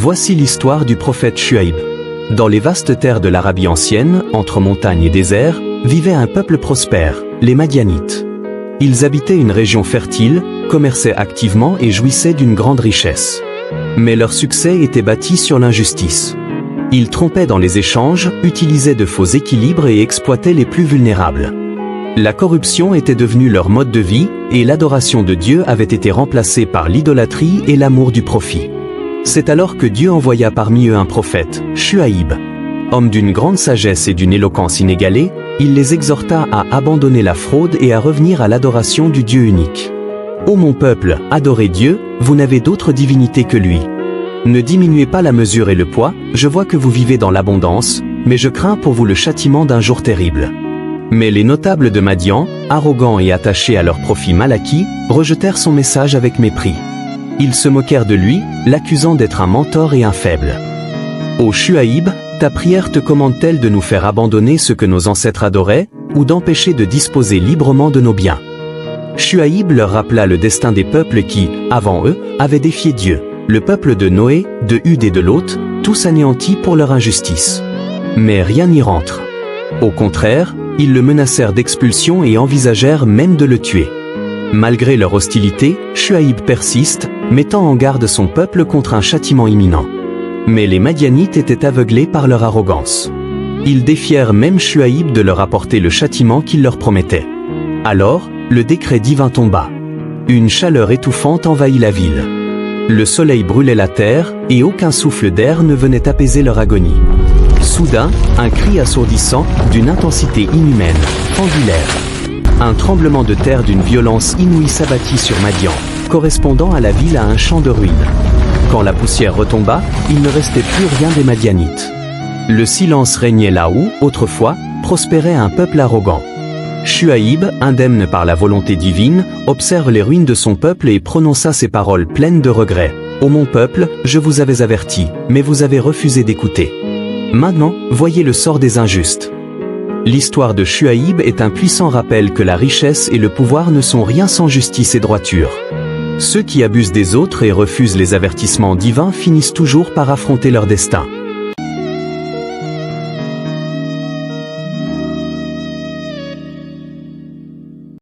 Voici l'histoire du prophète Shuaïb. Dans les vastes terres de l'Arabie ancienne, entre montagnes et déserts, vivait un peuple prospère, les Madianites. Ils habitaient une région fertile, commerçaient activement et jouissaient d'une grande richesse. Mais leur succès était bâti sur l'injustice. Ils trompaient dans les échanges, utilisaient de faux équilibres et exploitaient les plus vulnérables. La corruption était devenue leur mode de vie, et l'adoration de Dieu avait été remplacée par l'idolâtrie et l'amour du profit. C'est alors que Dieu envoya parmi eux un prophète, Shuaïb. Homme d'une grande sagesse et d'une éloquence inégalée, il les exhorta à abandonner la fraude et à revenir à l'adoration du Dieu unique. Ô mon peuple, adorez Dieu, vous n'avez d'autre divinité que lui. Ne diminuez pas la mesure et le poids, je vois que vous vivez dans l'abondance, mais je crains pour vous le châtiment d'un jour terrible. Mais les notables de Madian, arrogants et attachés à leur profit mal acquis, rejetèrent son message avec mépris. Ils se moquèrent de lui, l'accusant d'être un mentor et un faible. Ô Shuaïb, ta prière te commande-t-elle de nous faire abandonner ce que nos ancêtres adoraient, ou d'empêcher de disposer librement de nos biens? Shuaïb leur rappela le destin des peuples qui, avant eux, avaient défié Dieu, le peuple de Noé, de Hud et de Lot, tous anéantis pour leur injustice. Mais rien n'y rentre. Au contraire, ils le menacèrent d'expulsion et envisagèrent même de le tuer. Malgré leur hostilité, Shuaïb persiste, mettant en garde son peuple contre un châtiment imminent. Mais les Madianites étaient aveuglés par leur arrogance. Ils défièrent même Shuaïb de leur apporter le châtiment qu'il leur promettait. Alors, le décret divin tomba. Une chaleur étouffante envahit la ville. Le soleil brûlait la terre, et aucun souffle d'air ne venait apaiser leur agonie. Soudain, un cri assourdissant, d'une intensité inhumaine, fendit l'air. Un tremblement de terre d'une violence inouïe s'abattit sur Madian, correspondant à la ville à un champ de ruines. Quand la poussière retomba, il ne restait plus rien des Madianites. Le silence régnait là où, autrefois, prospérait un peuple arrogant. Shuaïb, indemne par la volonté divine, observe les ruines de son peuple et prononça ces paroles pleines de regret. « Ô mon peuple, je vous avais averti, mais vous avez refusé d'écouter. Maintenant, voyez le sort des injustes. » L'histoire de Shuaïb est un puissant rappel que la richesse et le pouvoir ne sont rien sans justice et droiture. Ceux qui abusent des autres et refusent les avertissements divins finissent toujours par affronter leur destin.